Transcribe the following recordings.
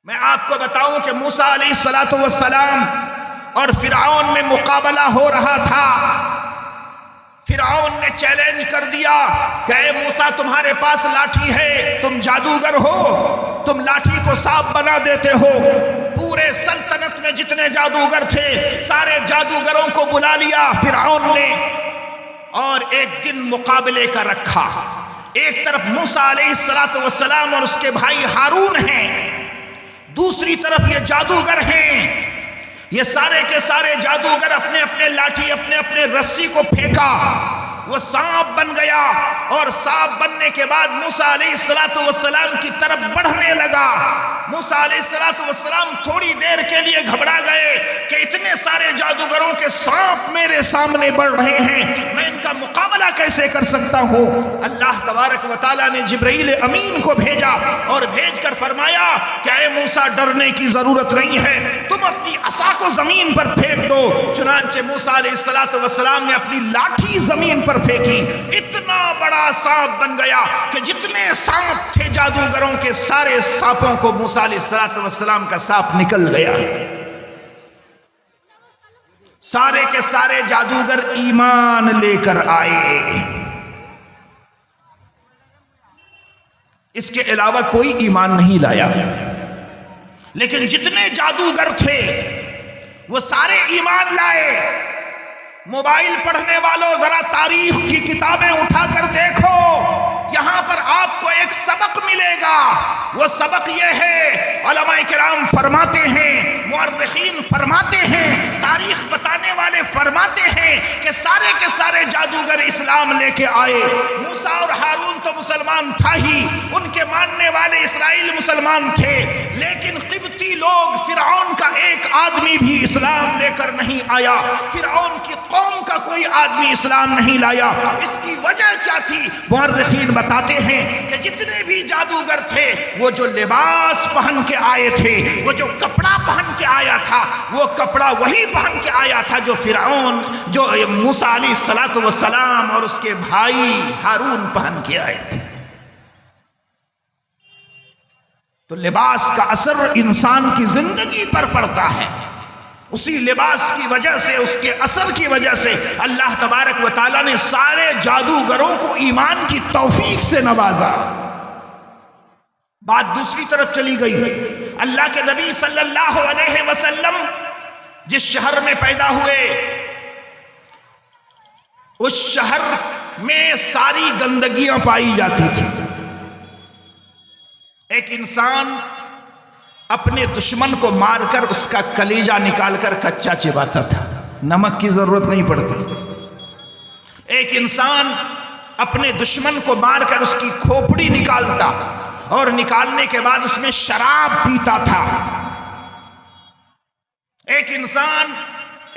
میں آپ کو بتاؤں کہ موسیٰ علیہ السلام اور فرعون میں مقابلہ ہو رہا تھا۔ فرعون نے چیلنج کر دیا کہ اے موسیٰ تمہارے پاس لاٹھی ہے، تم جادوگر ہو، تم لاٹھی کو سانپ بنا دیتے ہو۔ پورے سلطنت میں جتنے جادوگر تھے سارے جادوگروں کو بلا لیا فرعون نے، اور ایک دن مقابلے کا رکھا۔ ایک طرف موسیٰ علیہ السلام اور اس کے بھائی ہارون ہیں، دوسری طرف یہ جادوگر ہیں۔ یہ سارے کے سارے جادوگر اپنے اپنے لاٹھی اپنے اپنے رسی کو پھینکا، وہ سانپ بن گیا، اور سانپ بننے کے بعد موسیٰ علیہ السلام کی طرف بڑھنے لگا۔ موسیٰ علیہ السلام تھوڑی دیر کے لیے گھبرا گئے کہ اتنے سارے جادوگروں کے سانپ میرے سامنے بڑھ رہے ہیں، میں ان کا مقابلہ کیسے کر سکتا ہوں؟ اللہ تبارک و تعالیٰ نے جبرائیل امین کو بھیجا اور بھیج کر فرمایا کہ اے موسیٰ ڈرنے کی ضرورت نہیں ہے، تم اپنی عصا کو زمین پر پھینک دو۔ چنانچہ موسیٰ علیہ السلام نے اپنی لاٹھی زمین پر پھینکی، اتنا بڑا سانپ بن گیا کہ جتنے سانپ تھے جادوگروں کے سارے سانپوں کو موسیٰ علیہ السلام کا سانپ نکل گیا۔ سارے کے سارے جادوگر ایمان لے کر آئے، اس کے علاوہ کوئی ایمان نہیں لایا، لیکن جتنے جادوگر تھے وہ سارے ایمان لائے۔ موبائل پڑھنے والوں ذرا تاریخ کی کتابیں اٹھا کر دیکھو، یہاں پر آپ کو ایک سبق ملے گا۔ وہ سبق یہ ہے، علماء کرام فرماتے ہیں، مورخین فرماتے ہیں، تاریخ بتانے والے فرماتے ہیں کہ سارے کے سارے جادوگر اسلام لے کے آئے۔ موسیٰ اور ہارون تو مسلمان تھا ہی، ان کے ماننے والے اسرائیل مسلمان تھے، لیکن قبطی لوگ، فرعون کا ایک آدمی بھی اسلام لے کر نہیں آیا، فرعون کی قوم کا کوئی آدمی اسلام نہیں لایا۔ اس کی وجہ کیا تھی؟ مورخین بتاتے ہیں کہ جتنے بھی جادوگر تھے وہ جو لباس پہن کے آئے تھے، وہ جو کپڑا پہن کے آیا تھا، وہ کپڑا وہی پہن کے آیا تھا جو فرعون، جو موسیٰ علیہ السلام اور اس کے بھائی ہارون پہن کے آئے تھے۔ تو لباس کا اثر انسان کی زندگی پر پڑتا ہے، اسی لباس کی وجہ سے، اس کے اثر کی وجہ سے اللہ تبارک و تعالیٰ نے سارے جادوگروں کو ایمان کی توفیق سے نوازا۔ بات دوسری طرف چلی گئی، اللہ کے نبی صلی اللہ علیہ وسلم جس شہر میں پیدا ہوئے، اس شہر میں ساری گندگیاں پائی جاتی تھی۔ ایک انسان اپنے دشمن کو مار کر اس کا کلیجہ نکال کر کچا چباتا تھا، نمک کی ضرورت نہیں پڑتی۔ ایک انسان اپنے دشمن کو مار کر اس کی کھوپڑی نکالتا، اور نکالنے کے بعد اس میں شراب پیتا تھا۔ ایک انسان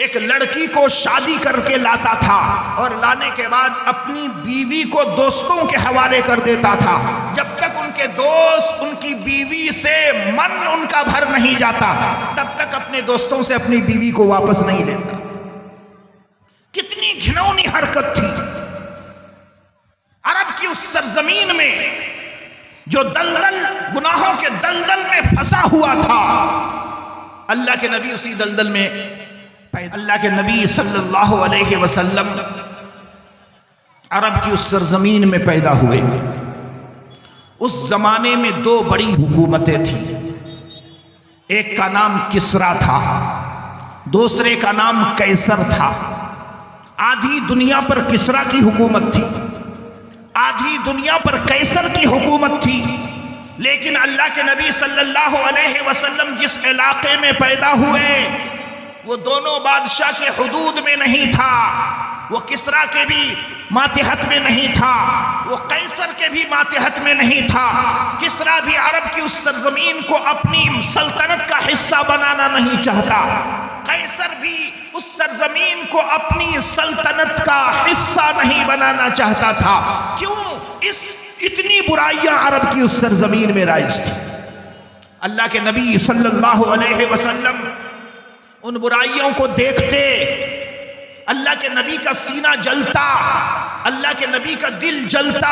ایک لڑکی کو شادی کر کے لاتا تھا، اور لانے کے بعد اپنی بیوی کو دوستوں کے حوالے کر دیتا تھا، جب تک ان کے دوست ان کی بیوی سے من ان کا بھر نہیں جاتا تب تک اپنے دوستوں سے اپنی بیوی کو واپس نہیں لیتا۔ کتنی گھنونی حرکت تھی۔ عرب کی اس سرزمین میں جو دلدل، گناہوں کے دلدل میں پھنسا ہوا تھا، اللہ کے نبی اسی دلدل میں، اللہ کے نبی صلی اللہ علیہ وسلم عرب کی اس سرزمین میں پیدا ہوئے۔ اس زمانے میں دو بڑی حکومتیں تھیں، ایک کا نام کسرا تھا، دوسرے کا نام قیصر تھا۔ آدھی دنیا پر کسرا کی حکومت تھی، آدھی دنیا پر قیصر کی حکومت تھی، لیکن اللہ کے نبی صلی اللہ علیہ وسلم جس علاقے میں پیدا ہوئے وہ دونوں بادشاہ کے حدود میں نہیں تھا، وہ کسرا کے بھی ماتحت میں نہیں تھا، وہ قیصر کے بھی ماتحت میں نہیں تھا۔ کسرا بھی عرب کی اس سرزمین کو اپنی سلطنت کا حصہ بنانا نہیں چاہتا، قیصر بھی اس سرزمین کو اپنی سلطنت کا حصہ نہیں بنانا چاہتا تھا۔ کیوں؟ اتنی برائیاں عرب کی اس سرزمین میں رائج تھی۔ اللہ کے نبی صلی اللہ علیہ وسلم ان برائیوں کو دیکھتے، اللہ کے نبی کا سینہ جلتا، اللہ کے نبی کا دل جلتا،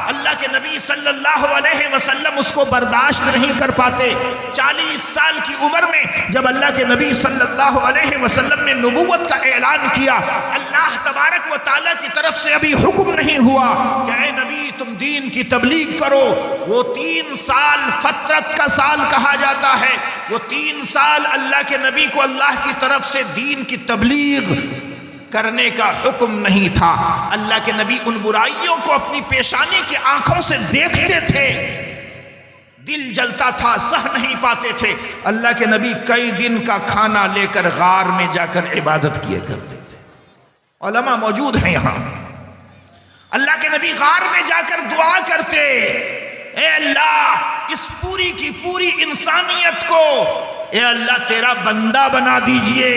اللہ کے نبی صلی اللہ علیہ وسلم اس کو برداشت نہیں کر پاتے۔ 40 سال کی عمر میں جب اللہ کے نبی صلی اللہ علیہ وسلم نے نبوت کا اعلان کیا، اللہ تبارک و تعالیٰ کی طرف سے ابھی حکم نہیں ہوا کہ اے نبی تم دین کی تبلیغ کرو۔ وہ 3 سال فترت کا سال کہا جاتا ہے، وہ 3 سال اللہ کے نبی کو اللہ کی طرف سے دین کی تبلیغ کرنے کا حکم نہیں تھا۔ اللہ کے نبی ان برائیوں کو اپنی پیشانی کی آنکھوں سے دیکھتے تھے، دل جلتا تھا، سہ نہیں پاتے تھے۔ اللہ کے نبی کئی دن کا کھانا لے کر غار میں جا کر عبادت کیے کرتے تھے۔ علماء موجود ہیں یہاں۔ اللہ کے نبی غار میں جا کر دعا کرتے، اے اللہ اس پوری کی پوری انسانیت کو اے اللہ تیرا بندہ بنا دیجئے،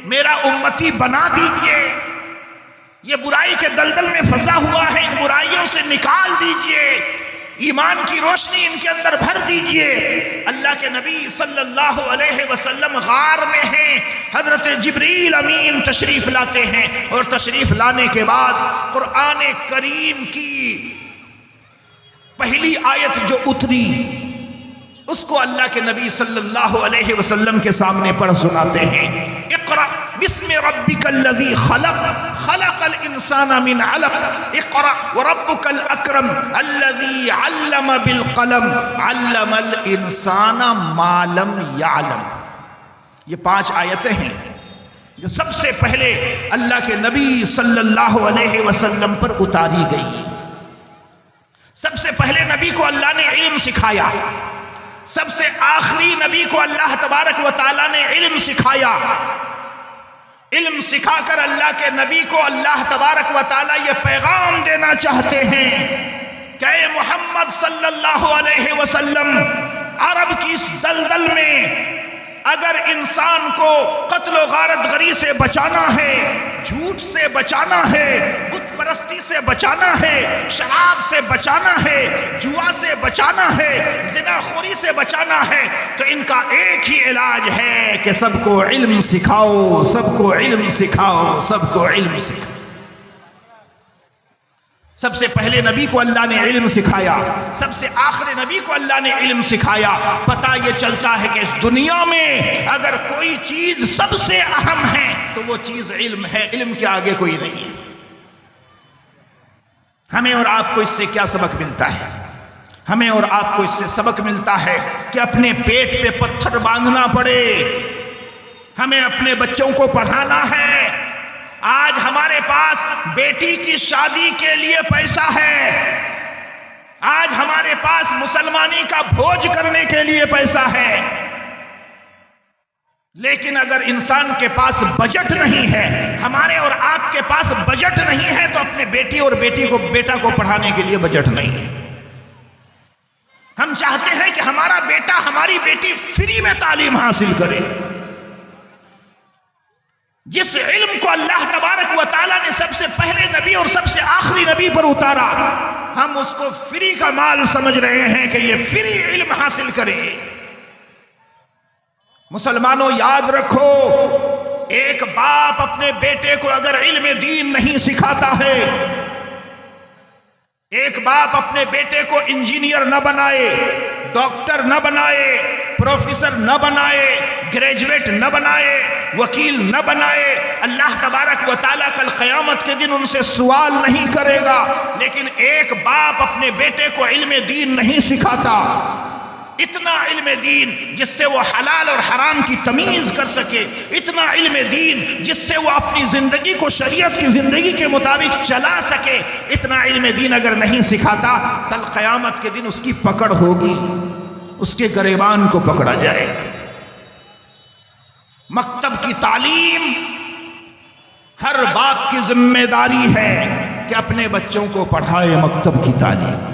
میرا امتی بنا دیجئے، یہ برائی کے دلدل میں پھنسا ہوا ہے، ان برائیوں سے نکال دیجئے، ایمان کی روشنی ان کے اندر بھر دیجئے۔ اللہ کے نبی صلی اللہ علیہ وسلم غار میں ہیں، حضرت جبریل امین تشریف لاتے ہیں، اور تشریف لانے کے بعد قرآن کریم کی پہلی آیت جو اتری اس کو اللہ کے نبی صلی اللہ علیہ وسلم کے سامنے پڑھ سناتے ہیں۔ اقرأ بسم ربک الذی خلق خلق الانسان من علق اقرأ وربک الاکرم الذی علم بالقلم علم الانسان ما لم یعلم۔ یہ 5 آیتیں ہیں جو سب سے پہلے اللہ کے نبی صلی اللہ علیہ وسلم پر اتاری گئی۔ سب سے پہلے نبی کو اللہ نے علم سکھایا، سب سے آخری نبی کو اللہ تبارک و تعالیٰ نے علم سکھایا۔ علم سکھا کر اللہ کے نبی کو اللہ تبارک و تعالیٰ یہ پیغام دینا چاہتے ہیں کہ اے محمد صلی اللہ علیہ وسلم، عرب کی اس دلدل میں اگر انسان کو قتل و غارت غری سے بچانا ہے، جھوٹ سے بچانا ہے، بت پرستی سے بچانا ہے، شراب سے بچانا ہے، جوا سے بچانا ہے، زنا خوری سے بچانا ہے، تو ان کا ایک ہی علاج ہے کہ سب کو علم سکھاؤ، سب کو علم سکھاؤ، سب کو علم سکھاؤ۔ سب سے پہلے نبی کو اللہ نے علم سکھایا، سب سے آخری نبی کو اللہ نے علم سکھایا۔ پتہ یہ چلتا ہے کہ اس دنیا میں اگر کوئی چیز سب سے اہم ہے تو وہ چیز علم ہے، علم کے آگے کوئی نہیں ہے۔ ہمیں اور آپ کو اس سے کیا سبق ملتا ہے؟ ہمیں اور آپ کو اس سے سبق ملتا ہے کہ اپنے پیٹ پہ پتھر باندھنا پڑے، ہمیں اپنے بچوں کو پڑھانا ہے۔ آج ہمارے پاس بیٹی کی شادی کے لیے پیسہ ہے، آج ہمارے پاس مسلمانی کا بھوج کرنے کے لیے پیسہ ہے، لیکن اگر انسان کے پاس بجٹ نہیں ہے، ہمارے اور آپ کے پاس بجٹ نہیں ہے، تو اپنے بیٹی اور بیٹا کو پڑھانے کے لیے بجٹ نہیں ہے۔ ہم چاہتے ہیں کہ ہمارا بیٹا ہماری بیٹی فری میں تعلیم حاصل کرے۔ جس علم کو اللہ تبارک و تعالیٰ نے سب سے پہلے نبی اور سب سے آخری نبی پر اتارا، ہم اس کو فری کا مال سمجھ رہے ہیں کہ یہ فری علم حاصل کرے۔ مسلمانوں یاد رکھو، ایک باپ اپنے بیٹے کو اگر علم دین نہیں سکھاتا ہے، ایک باپ اپنے بیٹے کو انجینئر نہ بنائے، ڈاکٹر نہ بنائے، پروفیسر نہ بنائے، گریجویٹ نہ بنائے، وکیل نہ بنائے، اللہ تبارک و تعالیٰ کل قیامت کے دن ان سے سوال نہیں کرے گا۔ لیکن ایک باپ اپنے بیٹے کو علم دین نہیں سکھاتا، اتنا علم دین جس سے وہ حلال اور حرام کی تمیز کر سکے، اتنا علم دین جس سے وہ اپنی زندگی کو شریعت کی زندگی کے مطابق چلا سکے، اتنا علم دین اگر نہیں سکھاتا، کل قیامت کے دن اس کی پکڑ ہوگی، اس کے گریبان کو پکڑا جائے گا۔ مکتب کی تعلیم ہر باپ کی ذمہ داری ہے کہ اپنے بچوں کو پڑھائے۔ مکتب کی تعلیم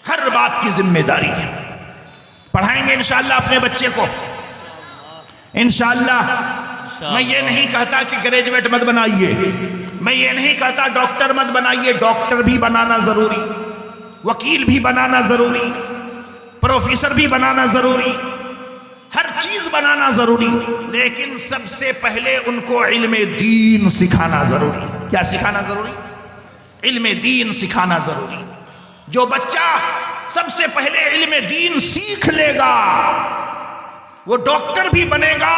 ہر باپ کی ذمہ داری ہے۔ پڑھائیں گے انشاءاللہ اپنے بچے کو انشاءاللہ۔ میں یہ نہیں کہتا کہ گریجویٹ مت بنائیے، میں یہ نہیں کہتا ڈاکٹر مت بنائیے، ڈاکٹر بھی بنانا ضروری، وکیل بھی بنانا ضروری، پروفیسر بھی بنانا ضروری، ہر چیز بنانا ضروری، لیکن سب سے پہلے ان کو علم دین سکھانا ضروری۔ کیا سکھانا ضروری؟ علم دین سکھانا ضروری. جو بچہ سب سے پہلے علم دین سیکھ لے گا وہ ڈاکٹر بھی بنے گا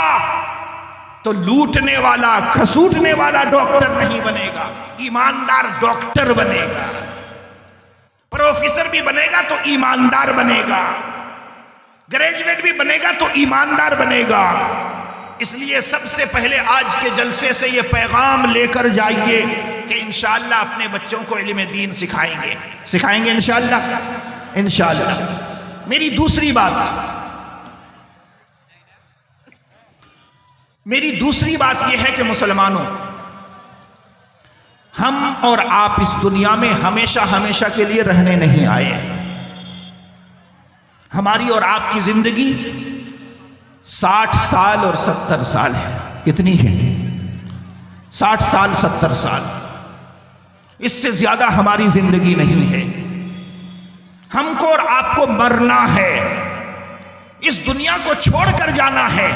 تو لوٹنے والا کھسوٹنے والا ڈاکٹر نہیں بنے گا، ایماندار ڈاکٹر بنے گا. پروفیسر بھی بنے گا تو ایماندار بنے گا، گریجویٹ بھی بنے گا تو ایماندار بنے گا. اس لیے سب سے پہلے آج کے جلسے سے یہ پیغام لے کر جائیے کہ انشاءاللہ اپنے بچوں کو علم دین سکھائیں گے انشاءاللہ. میری دوسری بات یہ ہے کہ مسلمانوں، ہم اور آپ اس دنیا میں ہمیشہ کے لیے رہنے نہیں آئے. ہماری اور آپ کی زندگی 60 سال اور 70 سال ہے. کتنی ہے؟ 60 سال 70 سال. اس سے زیادہ ہماری زندگی نہیں ہے. ہم کو اور آپ کو مرنا ہے، اس دنیا کو چھوڑ کر جانا ہے.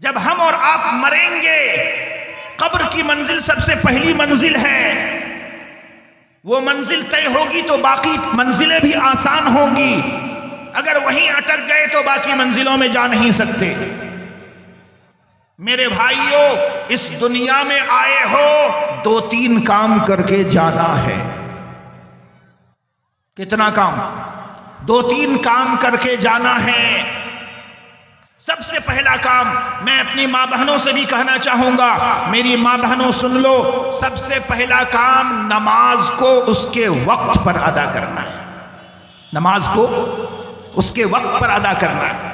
جب ہم اور آپ مریں گے، قبر کی منزل سب سے پہلی منزل ہے. وہ منزل طے ہوگی تو باقی منزلیں بھی آسان ہوں گی. اگر وہیں اٹک گئے تو باقی منزلوں میں جا نہیں سکتے. میرے بھائیوں، اس دنیا میں آئے ہو 2-3 کام کر کے جانا ہے. کتنا کام؟ 2-3 کام کر کے جانا ہے. سب سے پہلا کام میں اپنی ماں بہنوں سے بھی کہنا چاہوں گا، میری ماں بہنوں سن لو، سب سے پہلا کام نماز کو اس کے وقت پر ادا کرنا ہے. نماز کو اس کے وقت پر ادا کرنا ہے.